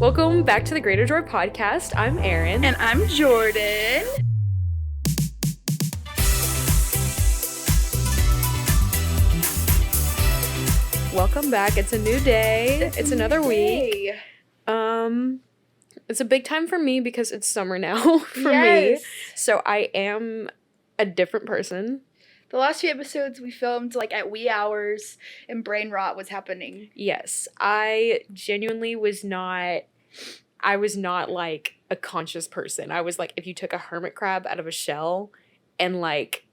Welcome back to the Greater Joy Podcast. I'm Erin. And I'm Jordin. Welcome back. It's a new day. It's another week. It's a big time for me because it's summer now for me. So I am a different person. The last few episodes we filmed like at wee hours and brain rot was happening. Yes. I genuinely was not like a conscious person. I was like, if you took a hermit crab out of a shell and like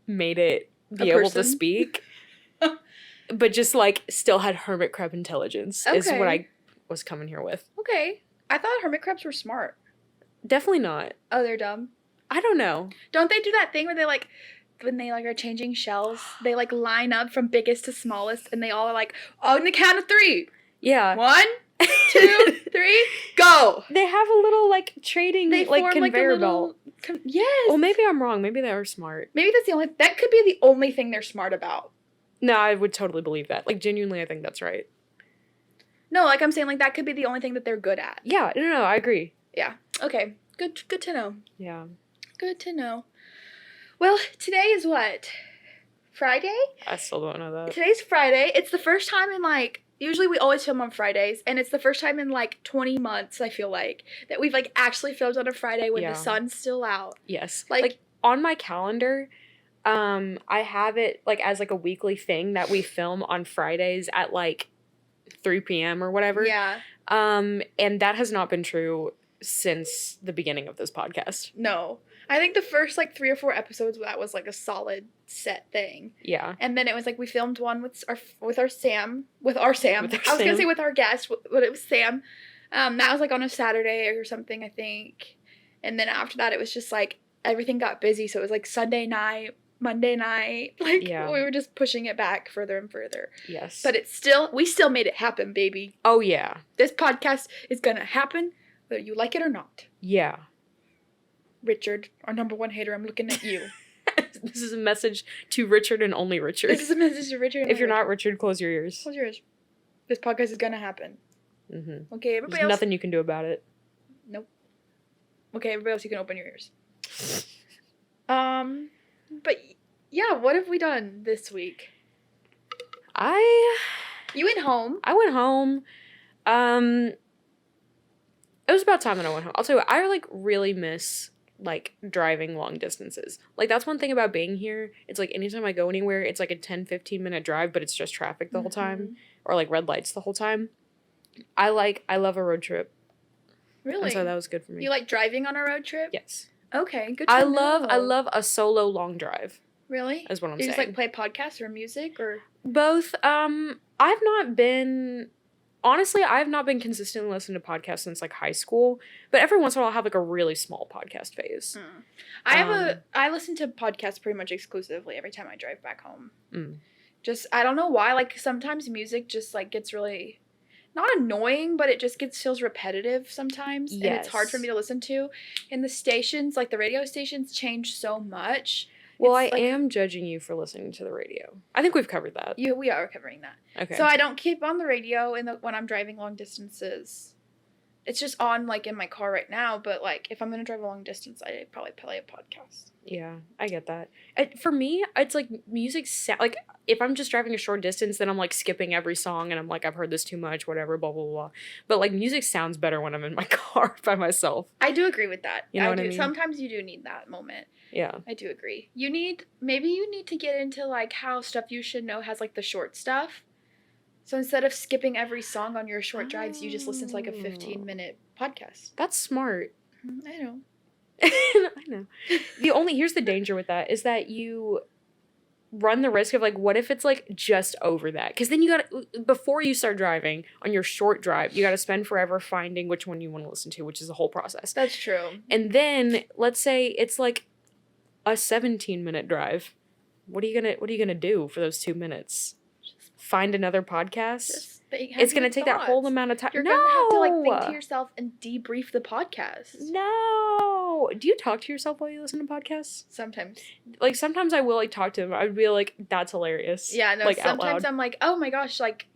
made it be able to speak, but just like still had hermit crab intelligence is what I was coming here with. Okay. I thought hermit crabs were smart. Definitely not. Oh, they're dumb? I don't know. Don't they do that thing where they like, when they like are changing shells, they like line up from biggest to smallest and they all are like, on the count of 3. Yeah. 1, 2, 3, go! They have a little like trading like conveyor belt. Yes. Well, maybe I'm wrong. Maybe they are smart. Maybe that could be the only thing they're smart about. No, I would totally believe that. Like, genuinely, I think that's right. No, like I'm saying, like that could be the only thing that they're good at. Yeah, no, I agree. Yeah. Okay. Good to know. Yeah. Good to know. Well, today is what? Friday? I still don't know that. Today's Friday. It's the first time in like, usually we always film on Fridays, and it's the first time in like 20 months, I feel like, that we've like actually filmed on a Friday when the sun's still out. Yes. Like on my calendar, I have it like as like a weekly thing that we film on Fridays at like 3 p.m. or whatever. Yeah. And that has not been true since the beginning of this podcast. No. I think the first like 3 or 4 episodes that was like a solid set thing. Yeah. And then it was like we filmed one with our Sam. I was gonna say with our guest, but it was Sam. That was like on a Saturday or something, I think. And then after that, it was just like everything got busy, so it was like Sunday night, Monday night. Like we were just pushing it back further and further. Yes. But we still made it happen, baby. Oh yeah. This podcast is gonna happen whether you like it or not. Yeah. Richard, our number one hater, I'm looking at you. This is a message to Richard and only Richard. This is a message to Richard. If you're not Richard, close your ears. Close your ears. This podcast is gonna happen. Mm-hmm. Okay, everybody There's else. nothing you can do about it. Nope. Okay, everybody else, you can open your ears. But yeah, what have we done this week? You went home. I went home. It was about time that I went home. I'll tell you what, I like really miss like driving long distances. Like that's one thing about being here. It's like anytime I go anywhere, it's like a 10-15 minute drive, but it's just traffic the whole time or like red lights the whole time. I love a road trip. Really? And so that was good for me. You like driving on a road trip? Yes. Okay, good to know. I love a solo long drive. Really? Is what I'm you saying. You just like play podcasts or music or both. I've not been consistently listening to podcasts since like high school, but every once in a while I'll have like a really small podcast phase. I listen to podcasts pretty much exclusively every time I drive back home. Just, I don't know why, like sometimes music just like gets really, not annoying, but it just feels repetitive sometimes. Yes. And it's hard for me to listen to. And the stations, like the radio stations change so much. Well, I am judging you for listening to the radio. I think we've covered that. We are covering that. Okay. So I don't keep on the radio when I'm driving long distances. It's just on like in my car right now, but like if I'm going to drive a long distance, I probably play a podcast. Yeah, I get that. For me, it's like music like if I'm just driving a short distance, then I'm like skipping every song and I'm like I've heard this too much, whatever, blah blah blah. But like music sounds better when I'm in my car by myself. I do agree with that. You know what I mean? Sometimes you do need that moment. Yeah. I do agree. Maybe you need to get into like how Stuff You Should Know has like the short stuff. So instead of skipping every song on your short drives, you just listen to like a 15-minute podcast. That's smart. I know. I know. Here's the danger with that is that you run the risk of like, what if it's like just over that? Because then before you start driving on your short drive, you got to spend forever finding which one you want to listen to, which is the whole process. That's true. And then let's say it's like a 17-minute drive. What are you gonna do for those 2 minutes? Find another podcast? It's going to take that whole amount of time. You're going to have to like think to yourself and debrief the podcast. No. Do you talk to yourself while you listen to podcasts? Sometimes. Like sometimes I will like talk to them. I would be like, that's hilarious. Yeah, no, like, sometimes I'm like, oh my gosh, like,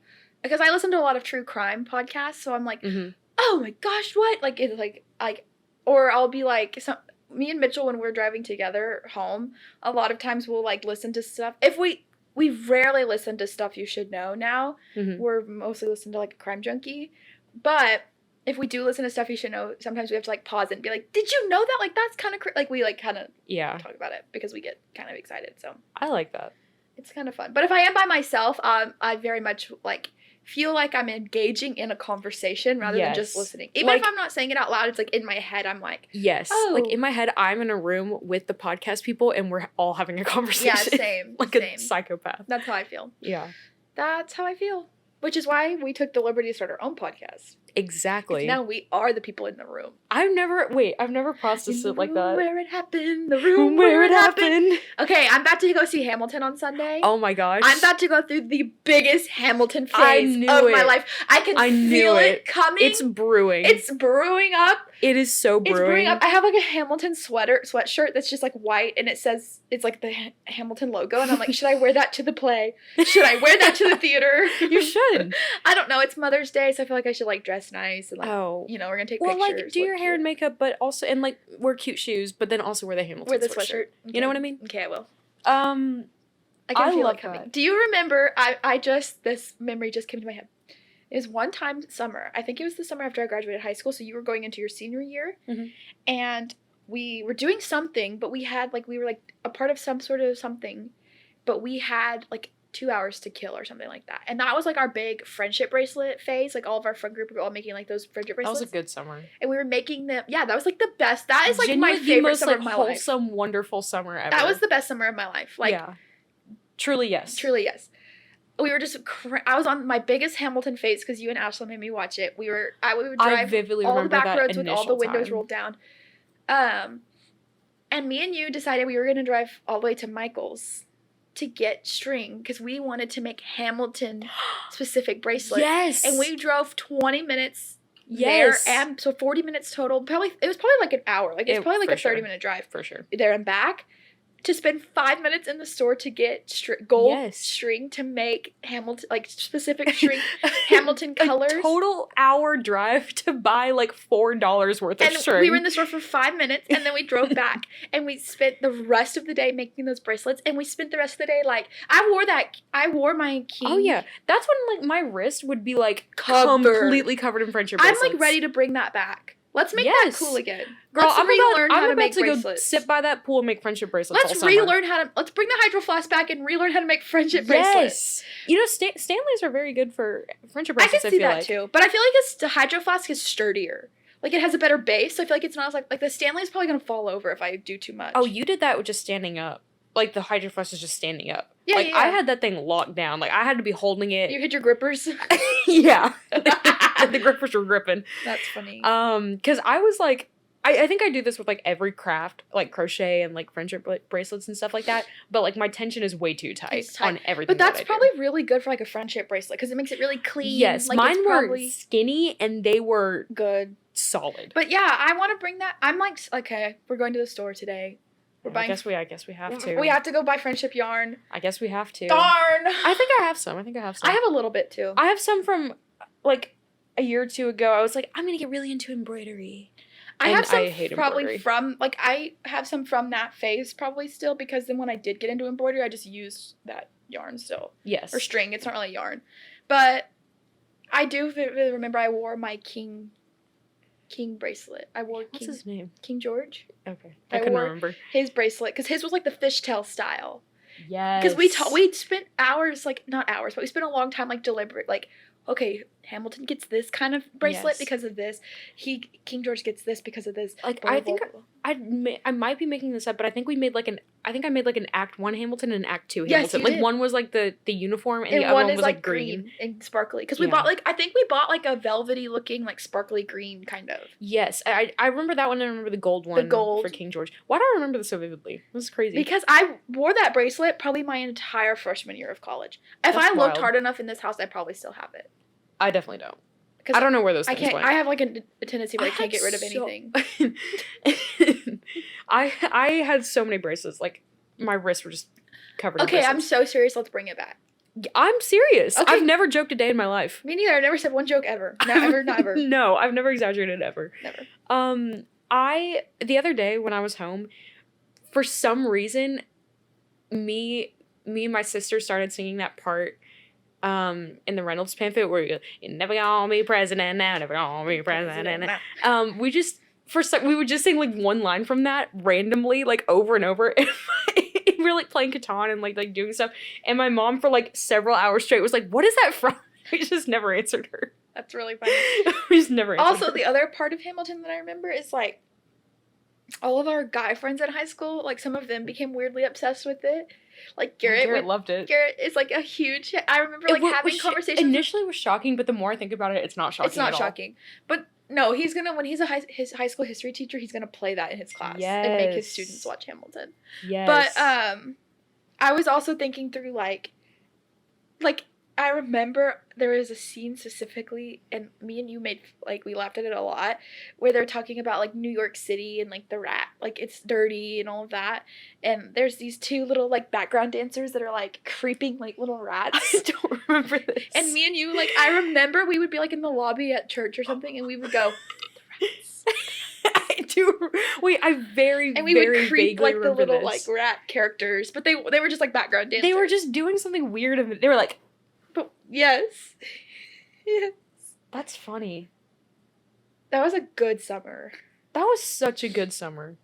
because I listen to a lot of true crime podcasts, so I'm like, oh my gosh, what? Like, it's like, or I'll be like, me and Mitchell, when we're driving together home, a lot of times we'll, like, listen to stuff. We rarely listen to stuff you should know now. Mm-hmm. We're mostly listening to, like, a crime junkie. But if we do listen to stuff you should know, sometimes we have to, like, pause it and be like, did you know that? Like, that's kind of like, we, like, kind of talk about it because we get kind of excited. So I like that. It's kind of fun. But if I am by myself, I very much, like, feel like I'm engaging in a conversation rather than just listening. Even like, if I'm not saying it out loud, it's like in my head, I'm like, yes. Oh. Like in my head, I'm in a room with the podcast people and we're all having a conversation. Yeah, same. Like a psychopath. That's how I feel. Yeah. That's how I feel. Which is why we took the liberty to start our own podcast. Exactly. Now we are the people in the room. I've never processed it like that. Where it happened. The room where it happened. Okay, I'm about to go see Hamilton on Sunday. Oh my gosh. I'm about to go through the biggest Hamilton phase of my life. I can feel it coming. It's brewing. It's brewing up. It is so brewing. It's brewing up. I have like a Hamilton sweatshirt that's just like white and it says, it's like the Hamilton logo. And I'm like, should I wear that to the play? Should I wear that to the theater? You should. I don't know. It's Mother's Day, so I feel like I should like dress nice and like, you know, we're gonna take pictures. Well, like do your hair and makeup, but also and like wear cute shoes, but then also wear the Hamilton sweatshirt. Okay. You know what I mean? Okay, I will. I can feel it coming. Do you remember? This memory just came to my head. It was one time summer. I think it was the summer after I graduated high school. So you were going into your senior year, and we were doing something, but we were like a part of some sort of something, but we had like 2 hours to kill or something like that. And that was like our big friendship bracelet phase. Like all of our friend group were all making like those friendship bracelets. That was a good summer. And we were making them. Yeah, that was like the best. That is like genuinely my favorite summer of my life. Wholesome, wonderful summer ever. That was the best summer of my life. Like, yeah. Truly yes. Truly yes. We were just. I was on my biggest Hamilton phase because you and Ashley made me watch it. We would drive all the back roads with all the windows rolled down. And me and you decided we were going to drive all the way to Michael's to get string because we wanted to make Hamilton specific bracelets. Yes. And we drove 20 minutes there, and so 40 minutes total. It was probably like an hour. Like it's probably like a 30-minute drive for sure. There and back. To spend 5 minutes in the store to get gold string to make Hamilton, like specific string, Hamilton colors. A total hour drive to buy like $4 worth of string. We were in the store for 5 minutes and then we drove back and we spent the rest of the day making those bracelets and we spent the rest of the day like, I wore my King. Oh yeah. That's when like my wrist would be like completely covered in friendship bracelets. I'm like ready to bring that back. Let's make that cool again. Girl, let's relearn how to make bracelets. Go sit by that pool and make friendship bracelets. Let's relearn let's bring the Hydro Flask back and relearn how to make friendship bracelets. You know, Stanleys are very good for friendship bracelets. I can see that too, but I feel like the Hydro Flask is sturdier. Like it has a better base. So I feel like it's not as like the Stanley's probably gonna fall over if I do too much. Oh, you did that with just standing up. Like the Hydro Flask is just standing up. Yeah, like I had that thing locked down. Like I had to be holding it. You hit your grippers. Yeah. The grippers were gripping. That's funny. Because I was like, I think I do this with like every craft, like crochet and like friendship bracelets and stuff like that. But like my tension is way too tight on everything. But that's probably really good for like a friendship bracelet because it makes it really clean. Yes, like, mine were skinny and they were good, solid. But yeah, I want to bring that. I'm like, okay, we're going to the store today. I guess we have to. We have to go buy friendship yarn. I guess we have to. Darn. I think I have some. I have a little bit too. I have some from like a year or two ago. I was like, I'm gonna get really into embroidery. I have some probably from like I have some from that phase probably still because then when I did get into embroidery, I just used that yarn still. Yes. Or string. It's not really yarn, but I do remember I wore my King bracelet. I wore What's his name? King George. Okay. I couldn't remember. His bracelet because his was like the fishtail style. Yes. Because we spent hours, like not hours, but we spent a long time like deliberate, like okay, Hamilton gets this kind of bracelet because of this. King George gets this because of this. Like I think I might be making this up, but I think we made like I made like an Act 1 Hamilton and an Act 2 Hamilton. Like one was like the uniform and the other one was like green and sparkly. Because we bought I think we bought like a velvety looking like sparkly green kind of. Yes, I remember that one. And I remember the gold one. For King George. Why do I remember this so vividly? This is crazy. Because I wore that bracelet probably my entire freshman year of college. If I looked hard enough in this house, I probably still have it. I definitely don't. I don't know where those things went. I have like a tendency where I can't get rid of anything. I had so many bracelets. Like my wrists were just covered in bracelets. Okay, I'm so serious. Let's bring it back. I'm serious. Okay. I've never joked a day in my life. Me neither. I've never said one joke ever. Never. No, I've never exaggerated ever. Never. The other day when I was home, for some reason, me and my sister started singing that part in the Reynolds pamphlet where you're never gonna be president now, never gonna be president now. We would just sing like one line from that randomly, like over and over. And we were like playing Catan and like doing stuff. And my mom for like several hours straight was like, "What is that from?" We just never answered her. That's really funny. We just never answered Also, her. the other part of Hamilton that I remember is like all of our guy friends in high school, like some of them became weirdly obsessed with it. Like Garrett loved it. Garrett is like a huge. I remember like having conversations. Initially, was shocking, but the more I think about it, it's not shocking. It's not at all. shocking, but no, he's gonna when he's his high school history teacher, he's gonna play that in his class and make his students watch Hamilton. Yes. But I was also thinking through like I remember there was a scene specifically, and me and you made like we laughed at it a lot, where they're talking about like New York City and like the rat, like it's dirty and all of that, and there's these two little like background dancers that are like creeping like little rats. I don't remember this. And me and you, like, I remember we would be like in the lobby at church or something, and we would go, the rats. I do. Wait, I very and we very would creep like the little this. like rat characters, but they were just like background dancers. They were just doing something weird, and they were like, but yes. Yes. That's funny. That was a good summer. That was such a good summer.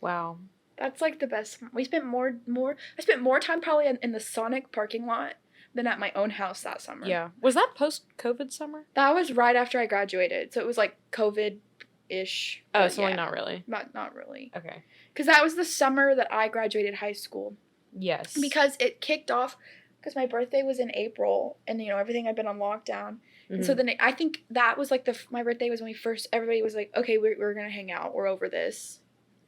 Wow. That's like the best. We spent I spent more time probably in the Sonic parking lot than at my own house that summer. Yeah. Was that post-COVID summer? That was right after I graduated, so it was like COVID-ish. Oh, so yeah. Like not really. Not really. Okay. Because that was the summer that I graduated high school. Yes. Because it kicked off. Because my birthday was in April, and everything had been on lockdown, and so then I think that was like my birthday was when everybody was like, okay, we're gonna hang out, we're over this.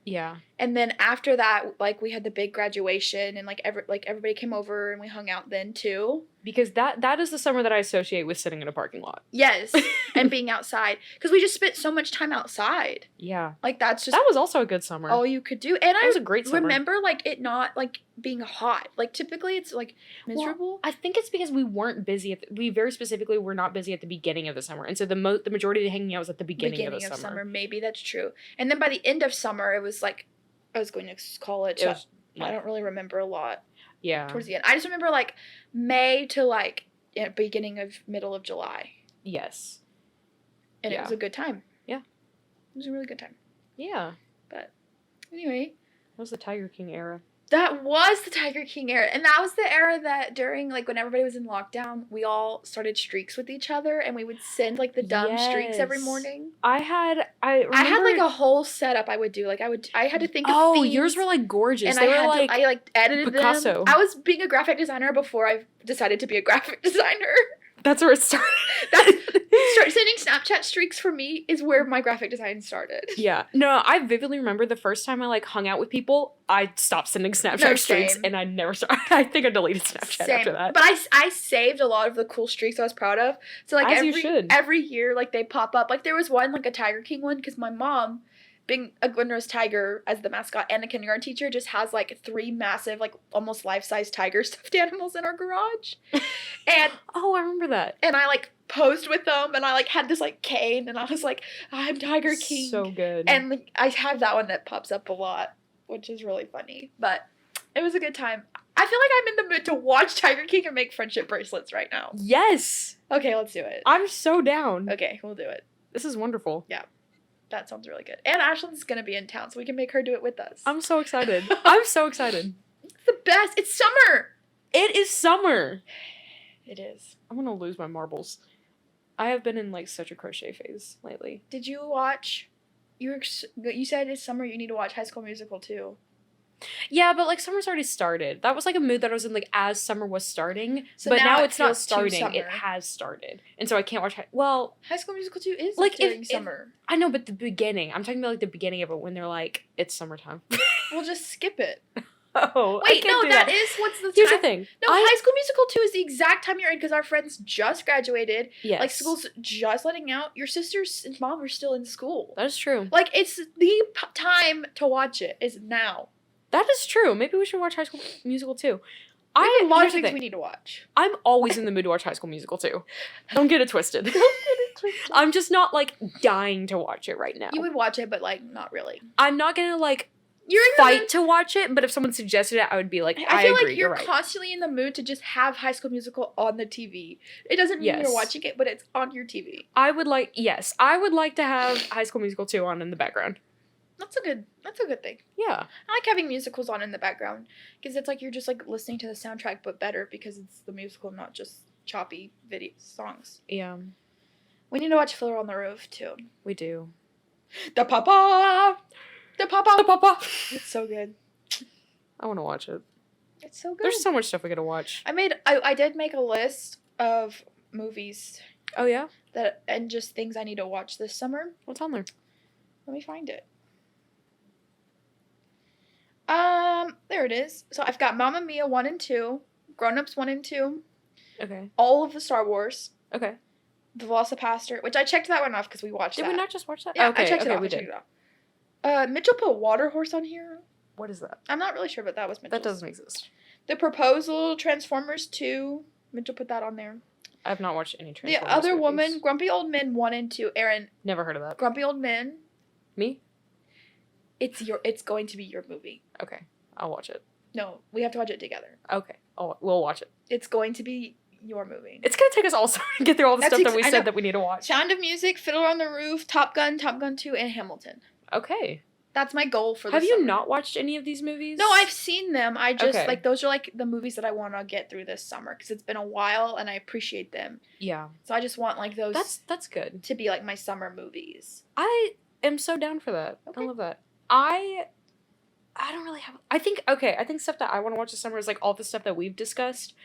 Yeah. And then after that, like we had the big graduation, and like everybody came over and we hung out then too. Because that is the summer that I associate with sitting in a parking lot. Yes, and being outside, because we just spent so much time outside. Yeah. Like that was also a good summer. All you could do, and it was a great summer. Remember like it not like being hot. Like typically it's like miserable. Well, I think it's because we weren't busy. We very specifically were not busy at the beginning of the summer, and so the majority of the hanging out was at the beginning of the summer. Maybe that's true. And then by the end of summer, it was like I was going to college. I don't really remember a lot. Yeah. Towards the end, I just remember like May to like beginning of middle of July. Yes. And it was a good time. Yeah. It was a really good time. Yeah. But anyway, that was the Tiger King era. That was the Tiger King era. And that was the era that during, like, when everybody was in lockdown, we all started streaks with each other, and we would send, like, the dumb streaks every morning. I had, like, a whole setup I would do. Like, I had to think of themes. Yours were, like, gorgeous. And I edited Picasso. them. I was being a graphic designer before I decided to be a graphic designer. That's where it started. Sending Snapchat streaks for me is where my graphic design started. Yeah. No, I vividly remember the first time I, like, hung out with people, I stopped sending Snapchat streaks, and I never started. I think I deleted Snapchat after that. But I saved a lot of the cool streaks I was proud of. So, like, every year, like, they pop up. Like, there was one, like, a Tiger King one, because my mom, being a Glenrose Tiger as the mascot and a kindergarten teacher, just has like 3 massive, like almost life-size tiger stuffed animals in our garage. And I remember that. And I like posed with them, and I like had this like cane, and I was like, I'm Tiger King. So good. And like, I have that one that pops up a lot, which is really funny. But it was a good time. I feel like I'm in the mood to watch Tiger King and make friendship bracelets right now. Yes. Okay, let's do it. I'm so down. Okay, we'll do it. This is wonderful. Yeah. That sounds really good. And Ashlyn's going to be in town, so we can make her do it with us. I'm so excited. I'm so excited. It's the best. It's summer. It is summer. It is. I'm going to lose my marbles. I have been in, like, such a crochet phase lately. Did you watch... You said it's summer, you need to watch High School Musical, too. Yeah, but, like, summer's already started. That was, like, a mood that I was in, like, as summer was starting. So but now it it's not starting. It has started. And so I can't watch... High School Musical 2 is, like, during summer. I know, but the beginning. I'm talking about, like, the beginning of it when they're, like, it's summertime. We'll just skip it. Oh, wait, no, that is what's the time. Here's the thing. No, High School Musical 2 is the exact time you're in, because our friends just graduated. Yes. Like, school's just letting out. Your sisters and mom are still in school. That is true. Like, it's the time to watch it is now. That is true. Maybe we should watch High School Musical too. We have a lot here's of the things thing. we need to watch. I'm always in the mood to watch High School Musical too. Don't get it twisted. I'm just not like dying to watch it right now. You would watch it, but like not really. I'm not gonna like You're in the fight mood. to watch it, but if someone suggested it, I would be like, I feel agree, like you're right. constantly in the mood to just have High School Musical on the TV. It doesn't mean Yes. you're watching it, but it's on your TV. I would like to have High School Musical 2 on in the background. That's a good thing. Yeah. I like having musicals on in the background because it's like you're just like listening to the soundtrack, but better because it's the musical, not just choppy video songs. Yeah. We need to watch Fiddler on the Roof too. We do. The Papa. It's It's so good. I want to watch it. It's so good. There's so much stuff we gotta watch. I did make a list of movies Oh yeah? and just things I need to watch this summer. What's on there? Let me find it. There it is. So I've got Mamma Mia 1 and 2, Grown Ups 1 and 2, Okay. all of the Star Wars, Okay. The Velocipaster, which I checked that one off because we watched Did that. we not just watch that? Yeah, okay, I checked it off. we I checked did. it off. Mitchell put Water Horse on here. What is that? I'm not really sure, but that was Mitchell's. That doesn't exist. The Proposal, Transformers 2. Mitchell put that on there. I've not watched any Transformers The Other movies. Woman, Grumpy Old Men 1 and 2. Aaron, Never heard of that. Grumpy Old Men. Me? It's going to be your movie. Okay. I'll watch it. No, we have to watch it together. Okay. We'll watch it. It's going to be your movie. It's gonna take us all summer to get through all the That's stuff that we I know. said that we need to watch. Sound of Music, Fiddler on the Roof, Top Gun 2, and Hamilton. Okay. That's my goal for Have this you summer. not watched any of these movies? No, I've seen them. I just, Okay. like, those are, like, the movies that I want to get through this summer because it's been a while and I appreciate them. Yeah. So I just want, like, those That's good. to be, like, my summer movies. I am so down for that. Okay. I love that. I don't really have. I think stuff that I want to watch this summer is like all the stuff that we've discussed,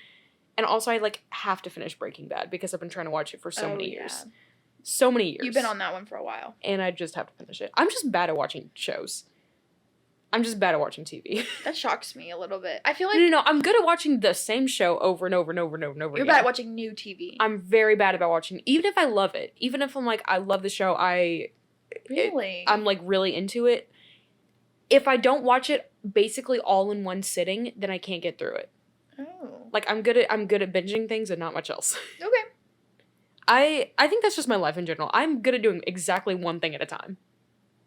and also I like have to finish Breaking Bad because I've been trying to watch it for so many years. So many years. You've been on that one for a while. and I just have to finish it. I'm just bad at watching shows. I'm just bad at watching TV. That shocks me a little bit. I feel like No. I'm good at watching the same show over and over and over and over and over you're again. bad at watching new TV. I'm very bad about watching, even if I love it. Even if I'm like, I love the show, Really? I'm like really into it. If I don't watch it basically all in one sitting, then I can't get through it. Oh. Like I'm good at binging things and not much else. Okay. I think that's just my life in general. I'm good at doing exactly one thing at a time.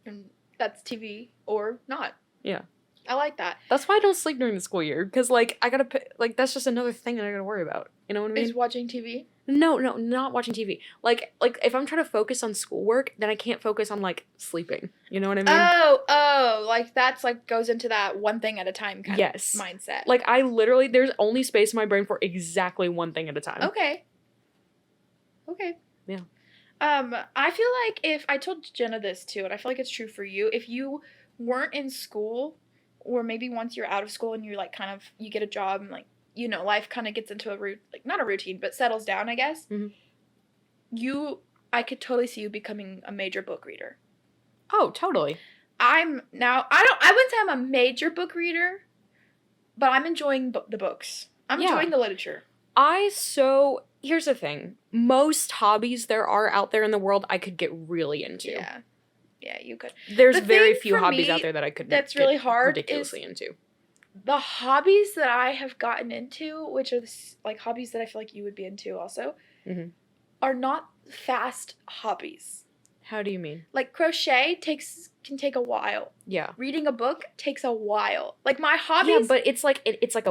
And that's TV or not. Yeah. I like that. That's why I don't sleep during the school year, because like I gotta like that's just another thing that I gotta worry about. You know what I mean? Is watching TV? No, not watching TV. Like if I'm trying to focus on schoolwork, then I can't focus on like sleeping. You know what I mean? Oh, like that's like goes into that one thing at a time kind Yes. of mindset. Like I literally, there's only space in my brain for exactly one thing at a time. Okay. Yeah. I feel like if I told Jenna this too, and I feel like it's true for you, if you weren't in school, or maybe once you're out of school and you're like kind of you get a job and like you know life kind of gets into a not a routine but settles down, I guess. Mhm. I could totally see you becoming a major book reader. Oh, totally. I wouldn't say I'm a major book reader, but I'm enjoying the books. I'm Yeah. enjoying the literature. Here's the thing. Most hobbies there are out there in the world I could get really into. Yeah. Yeah, you could. There's The very thing few for hobbies me out there that I could that's get really hard ridiculously into. The hobbies that I have gotten into, which are like hobbies that I feel like you would be into also, Mhm. are not fast hobbies. How do you mean? Like crochet can take a while. Yeah. Reading a book takes a while. Like my Yeah, hobbies. but it's like it's like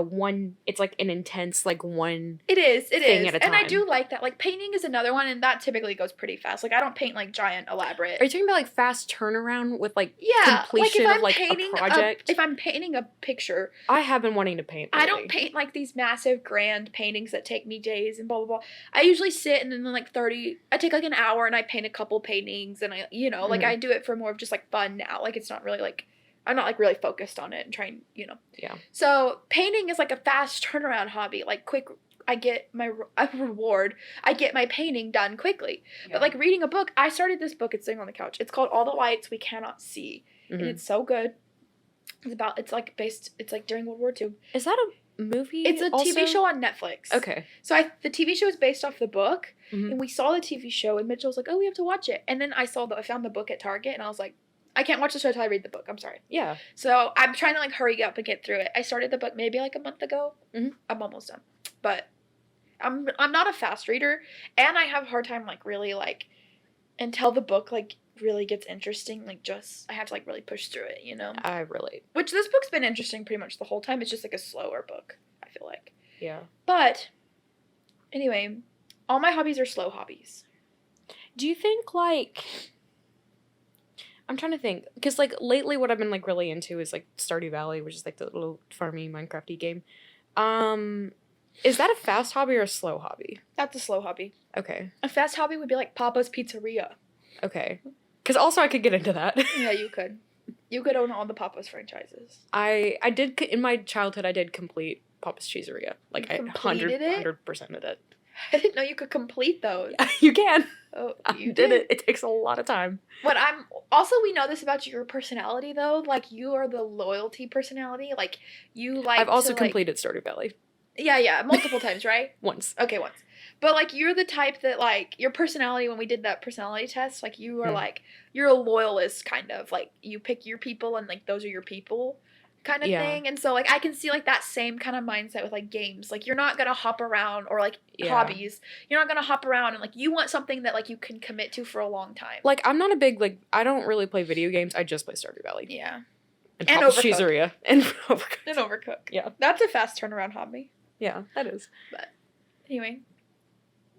an intense like one. It is. thing at a And I time. do like that. Like painting is another one, and that typically goes pretty fast. Like I don't paint like giant elaborate. Are you talking about like fast turnaround with like Yeah, completion like if of I'm like painting a project? if I'm painting a picture, I have been wanting to paint. I don't lately. paint like these massive grand paintings that take me days and blah blah blah. I usually sit and then like I take like an hour and I paint a couple paintings and I like Mhm. I do it for more of just like fun now. Like it's not really like I'm not like really focused on it and trying, Yeah. So painting is like a fast turnaround hobby. Like quick, I get my reward. I get my painting done quickly. But like reading a book, I started this book. It's sitting on the couch. It's called All the Lights We Cannot See, and Mhm. it's so good. It's like during World War II. Is that a movie? It's a TV also? show on Netflix. Okay. So the TV show is based off the book, Mhm. and we saw the TV show, and Mitchell was like, "Oh, we have to watch it." And then I found the book at Target, and I was like, I can't watch the show until I read the book. I'm sorry. Yeah. So I'm trying to like hurry up and get through it. I started the book maybe like a month ago. Mm-hmm. I'm almost done, but I'm not a fast reader, and I have a hard time like really like until the book like really gets interesting. Like just I have to like really push through it, you know. I relate. Which this book's been interesting pretty much the whole time. It's just like a slower book, I feel like. Yeah. But anyway, all my hobbies are slow hobbies. Do you think like I'm trying to think because like lately what I've been like really into is like Stardew Valley, which is like the little farmy Minecrafty game. Is that a fast hobby or a slow hobby? That's a slow hobby. Okay. A fast hobby would be like Papa's Pizzeria. Okay. Because also I could get into that. Yeah, you could. You could own all the Papa's franchises. I did, in my childhood, I did complete Papa's Cheeseria. Like, I 100% of it. I didn't know you could complete those. You can. Oh, you did it. It takes a lot of time. But we know this about your personality, though. Like, you are the loyalty personality. Like, you like I've also completed Stardew Valley. Yeah, multiple times, right? Once. Okay, once. But, like, you're the type that, like, your personality, when we did that personality test, like, you are, like, you're a loyalist, kind of. Like, you pick your people, and, like, those are your people kind of thing. And so, like, I can see, like, that same kind of mindset with, like, games. Like, you're not going to hop around, or, like, hobbies. You're not going to hop around, and, like, you want something that, like, you can commit to for a long time. Like, I'm not a big, like, I don't really play video games. I just play Stardew Valley. Yeah. And Papa's Cheeseria. And Overcooked. And Overcooked. Yeah. That's a fast turnaround hobby. Yeah, that is. But, anyway.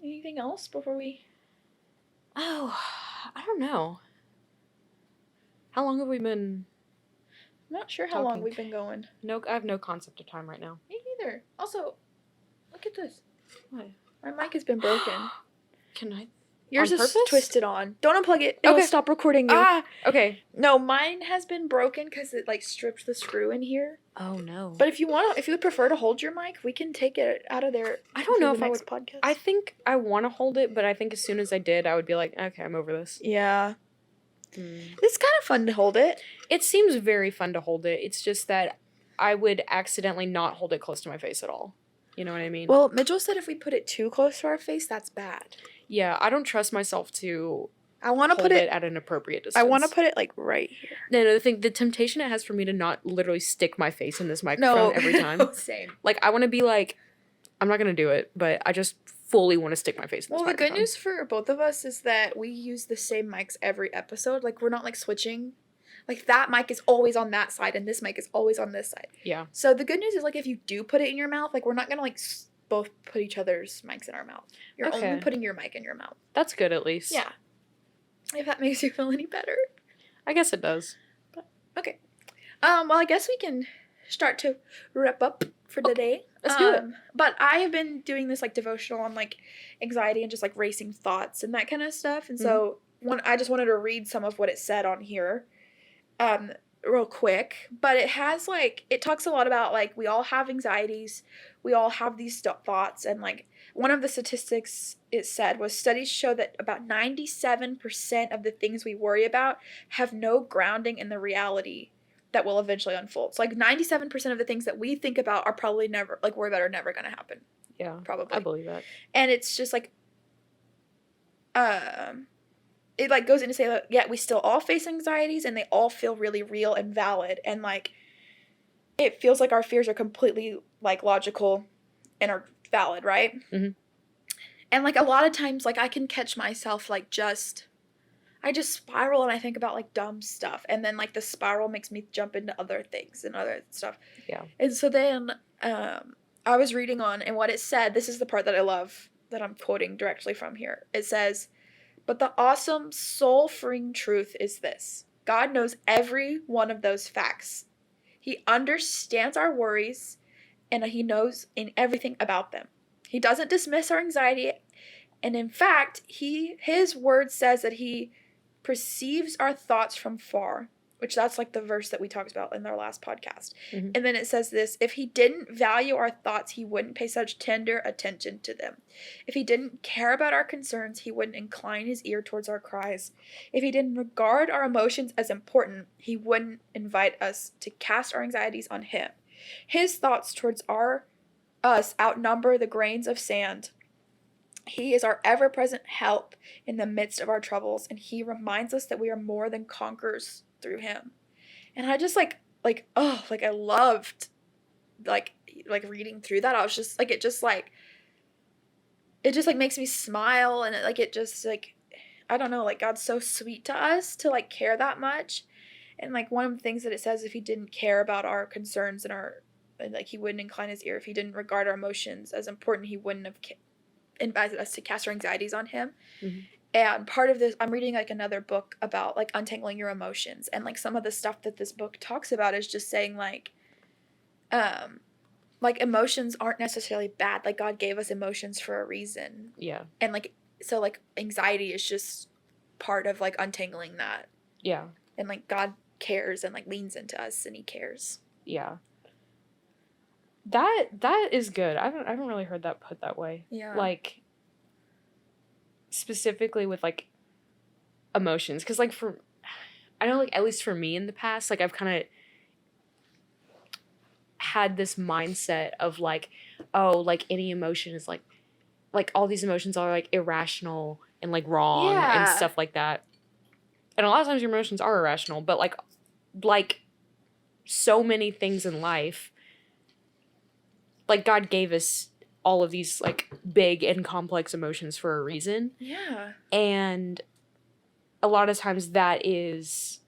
Anything else before we... Oh, I don't know. How long have we been... I'm not sure how long we've been going. No, I have no concept of time right now. Me neither. Also, look at this. What? My mic has been broken. Can I? Yours is twisted on. Don't unplug it. Okay. It'll stop recording you. Ah, okay. No, mine has been broken because it like stripped the screw in here. Oh no. But if you would prefer to hold your mic, we can take it out of there. I don't know if I would. Podcast. I think I want to hold it, but I think as soon as I did, I would be like, okay, I'm over this. Yeah. It's kind of fun to hold it. It seems very fun to hold it. It's just that I would accidentally not hold it close to my face at all. You know what I mean? Well, Mitchell said if we put it too close to our face, that's bad. Yeah, I don't trust myself to. I want to put it at an appropriate distance. I want to put it like right here. No, the temptation it has for me to not literally stick my face in this microphone every time. Same. Like I want to be like, I'm not gonna do it, but I just fully want to stick my face in this microphone. The good news for both of us is that we use the same mics every episode. Like we're not like switching. Like that mic is always on that side, and this mic is always on this side. Yeah. So the good news is like if you do put it in your mouth, like we're not gonna like both put each other's mics in our mouth. You're only putting your mic in your mouth. That's good at least. Yeah. If that makes you feel any better. I guess it does. But, okay. Well, I guess we can start to wrap up for today. Let's do it. But I have been doing this like devotional on like anxiety and just like racing thoughts and that kind of stuff. And so I just wanted to read some of what it said on here. Real quick, but it has like it talks a lot about like we all have anxieties, we all have these thoughts, and like one of the statistics it said was studies show that about 97% of the things we worry about have no grounding in the reality that will eventually unfold. So like 97% of the things that we think about are probably never like worry about are never going to happen. Yeah, probably. I believe that. And it's just like it like goes into say that yeah, we still all face anxieties and they all feel really real and valid, and like it feels like our fears are completely like logical and are valid, right? Mm-hmm. And like a lot of times like I can catch myself like I just spiral and I think about like dumb stuff, and then like the spiral makes me jump into other things and other stuff. Yeah. And so then I was reading on, and what it said, this is the part that I love that I'm quoting directly from here. It says, "But the awesome, soul-freeing truth is this. God knows every one of those facts. He understands our worries, and he knows in everything about them. He doesn't dismiss our anxiety, and in fact, his word says that he perceives our thoughts from far," which that's like the verse that we talked about in our last podcast. Mm-hmm. And then it says this, "If he didn't value our thoughts, he wouldn't pay such tender attention to them. If he didn't care about our concerns, he wouldn't incline his ear towards our cries. If he didn't regard our emotions as important, he wouldn't invite us to cast our anxieties on him. His thoughts towards us outnumber the grains of sand. He is our ever-present help in the midst of our troubles, and he reminds us that we are more than conquerors through him. And I just like I loved like reading through that. I was just like, it just makes me smile, and it just like, I don't know, like God's so sweet to us to like care that much. And like one of the things that it says, if he didn't care about our concerns and like he wouldn't incline his ear, if he didn't regard our emotions as important, he wouldn't have invited us to cast our anxieties on him. Mm-hmm. And part of this, I'm reading like another book about like untangling your emotions, and like some of the stuff that this book talks about is just saying like emotions aren't necessarily bad. Like God gave us emotions for a reason. Yeah. And like, so like anxiety is just part of like untangling that. Yeah. And like God cares and like leans into us, and he cares. Yeah. That is good. I haven't really heard that put that way. Yeah. Like specifically with like emotions, because like I know like at least for me in the past, like I've kind of had this mindset of like, oh, like any emotion is like all these emotions are like irrational and like wrong and stuff like that. And a lot of times your emotions are irrational, but like so many things in life, like God gave us all of these like big and complex emotions for a reason. Yeah. And a lot of times that is,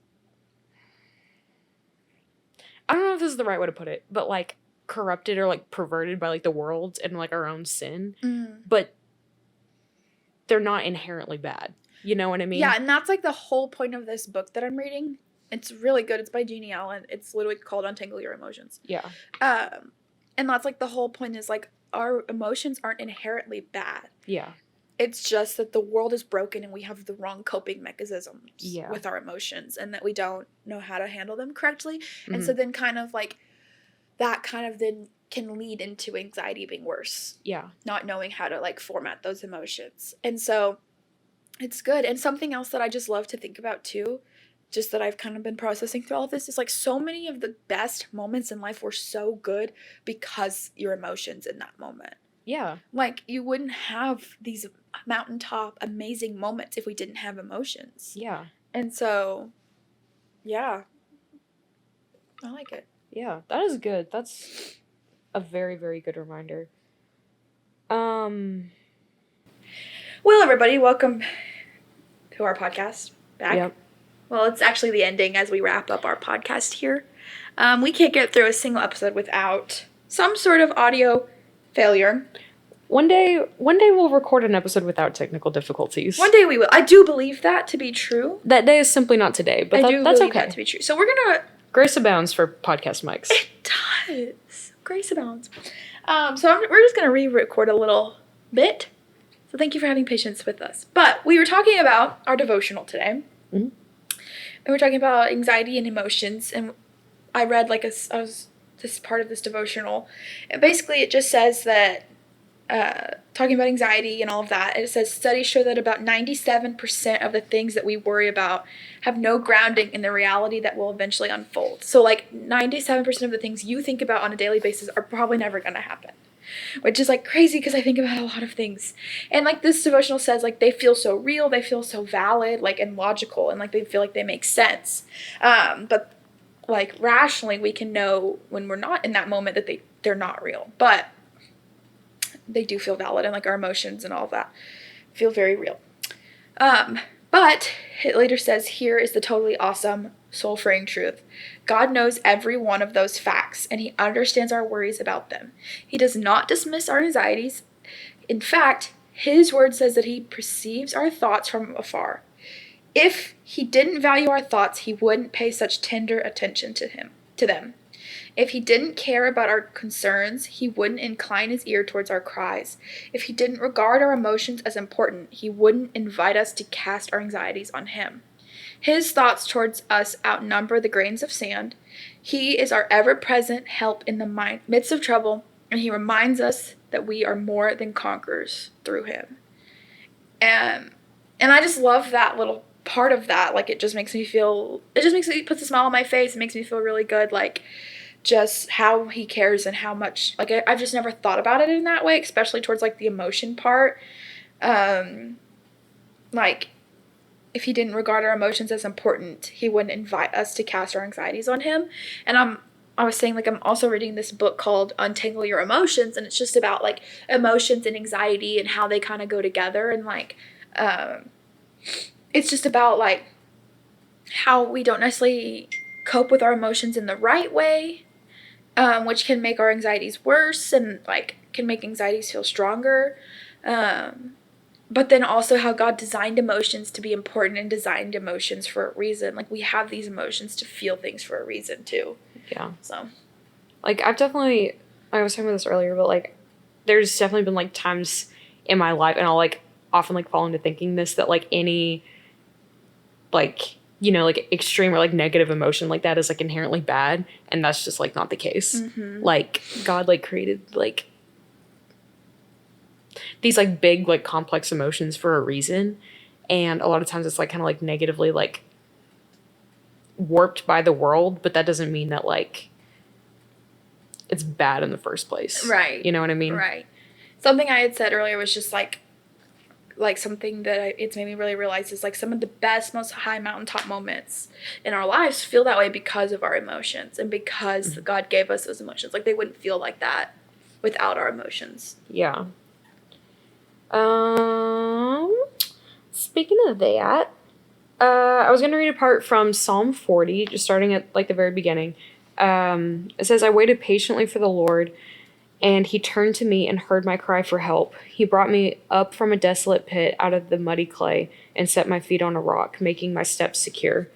I don't know if this is the right way to put it, but like corrupted or like perverted by like the world and like our own sin. Mm. But they're not inherently bad. You know what I mean? Yeah, and that's like the whole point of this book that I'm reading. It's really good. It's by Jeannie Allen. It's literally called Untangle Your Emotions. Yeah. And that's like the whole point is like our emotions aren't inherently bad. Yeah. It's just that the world is broken and we have the wrong coping mechanisms with our emotions, and that we don't know how to handle them correctly. Mm-hmm. And so then kind of like that kind of then can lead into anxiety being worse. Yeah. Not knowing how to like format those emotions. And so it's good. And something else that I just love to think about too, just that I've kind of been processing through all of this, is like so many of the best moments in life were so good because your emotions in that moment. Yeah. Like you wouldn't have these mountaintop amazing moments if we didn't have emotions. Yeah. And so, yeah, I like it. Yeah, that is good. That's a very, very good reminder. Well, everybody, welcome to our podcast back. Yep. Well, it's actually the ending as we wrap up our podcast here. We can't get through a single episode without some sort of audio failure. One day we'll record an episode without technical difficulties. One day we will. I do believe that to be true. That day is simply not today, but that's okay. I do believe that to be true. So we're gonna... Grace abounds for podcast mics. It does. Grace abounds. We're just gonna re-record a little bit. So thank you for having patience with us. But we were talking about our devotional today. Mm-hmm. And we're talking about anxiety and emotions. And I read this part of this devotional. And basically it just says that, talking about anxiety and all of that, it says studies show that about 97% of the things that we worry about have no grounding in the reality that will eventually unfold. So like 97% of the things you think about on a daily basis are probably never going to happen. Which is like crazy because I think about a lot of things. And like this devotional says, like they feel so real, they feel so valid, like and logical, and like they feel like they make sense. But like rationally we can know when we're not in that moment that they're not real. But they do feel valid, and like our emotions and all of that feel very real. But it later says, here is the totally awesome, soul-freeing truth. God knows every one of those facts, and he understands our worries about them. He does not dismiss our anxieties. In fact, his word says that he perceives our thoughts from afar. If he didn't value our thoughts, he wouldn't pay such tender attention to them. If he didn't care about our concerns, he wouldn't incline his ear towards our cries. If he didn't regard our emotions as important, he wouldn't invite us to cast our anxieties on him. His thoughts towards us outnumber the grains of sand. He is our ever-present help in the midst of trouble, and he reminds us that we are more than conquerors through him. And I just love that little part of that. Like, it just makes me puts a smile on my face. It makes me feel really good. Like, just how he cares and how much, like, I've just never thought about it in that way, especially towards, like, the emotion part. Like, if he didn't regard our emotions as important, he wouldn't invite us to cast our anxieties on him. And I was saying, like, I'm also reading this book called Untangle Your Emotions, and it's just about, like, emotions and anxiety and how they kind of go together. And, like, it's just about, like, how we don't necessarily cope with our emotions in the right way, which can make our anxieties worse and, like, can make anxieties feel stronger. But then also how God designed emotions to be important and designed emotions for a reason. Like, we have these emotions to feel things for a reason, too. Yeah. So. Like, I was talking about this earlier, but, like, there's definitely been, like, times in my life, and I'll, like, often, like, fall into thinking this, that, like, any, like, you know, like, extreme or, like, negative emotion like that is, like, inherently bad, and that's just, like, not the case. Mm-hmm. Like, God, like, created, like, these, like, big, like, complex emotions for a reason, and a lot of times it's, like, kind of, like, negatively, like, warped by the world, but that doesn't mean that, like, it's bad in the first place. Right. You know what I mean? Right. Something I had said earlier was just, like something that it's made me really realize is, like, some of the best, most high mountaintop moments in our lives feel that way because of our emotions and because God gave us those emotions. Like, they wouldn't feel like that without our emotions. Yeah. Speaking of that, I was going to read a part from Psalm 40, just starting at, like, the very beginning. It says, "I waited patiently for the Lord, and he turned to me and heard my cry for help. He brought me up from a desolate pit out of the muddy clay and set my feet on a rock, making my steps secure.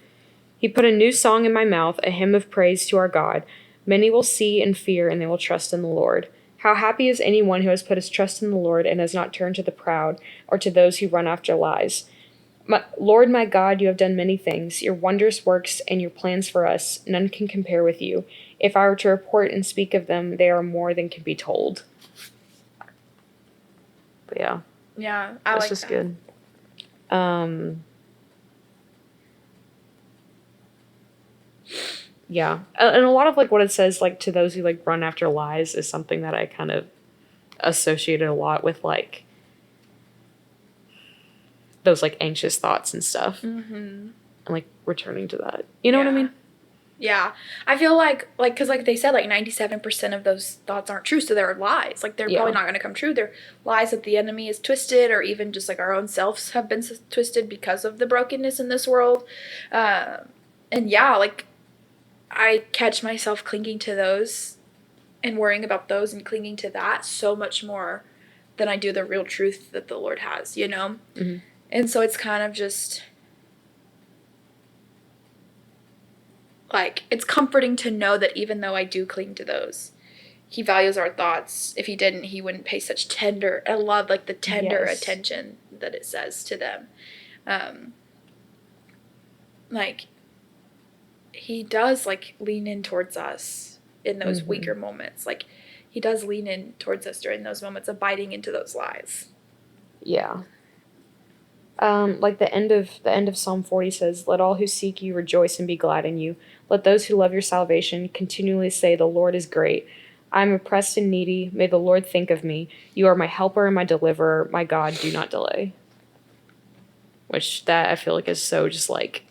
He put a new song in my mouth, a hymn of praise to our God. Many will see and fear, and they will trust in the Lord. How happy is anyone who has put his trust in the Lord and has not turned to the proud or to those who run after lies. Lord, my God, you have done many things. Your wondrous works and your plans for us, none can compare with you. If I were to report and speak of them, they are more than can be told." But yeah. Yeah, that's just good. Yeah. And a lot of, like, what it says, like, to those who, like, run after lies is something that I kind of associated a lot with, like, those, like, anxious thoughts and stuff. Mm-hmm. And, like, returning to that. You know what I mean? Yeah. I feel like, because, like, they said, like, 97% of those thoughts aren't true, so they're lies. Like, they're probably not going to come true. They're lies that the enemy is twisted, or even just, like, our own selves have been twisted because of the brokenness in this world. And, yeah, like, I catch myself clinging to those and worrying about those and clinging to that so much more than I do the real truth that the Lord has, you know? Mm-hmm. And so it's kind of just, like, it's comforting to know that even though I do cling to those, he values our thoughts. If he didn't, he wouldn't pay such tender, I love, like, the tender attention that it says to them. Like, he does, like, lean in towards us in those weaker moments. Like, he does lean in towards us during those moments of biting into those lies. Yeah. Like, the end of Psalm 40 says, "Let all who seek you rejoice and be glad in you. Let those who love your salvation continually say, 'The Lord is great. I am oppressed and needy. May the Lord think of me. You are my helper and my deliverer. My God, do not delay.'" Which, that I feel like is so just, like,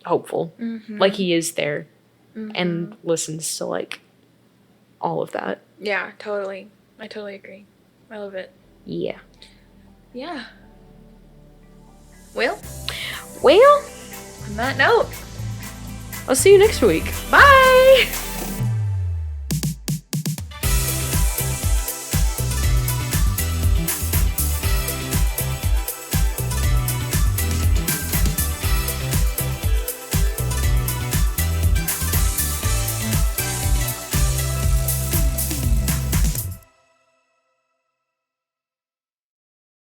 hopeful. Mm-hmm. Like, he is there and listens to, like, all of that. Yeah, totally. I totally agree. I love it. Yeah. Yeah. Well, on that note, I'll see you next week. bye!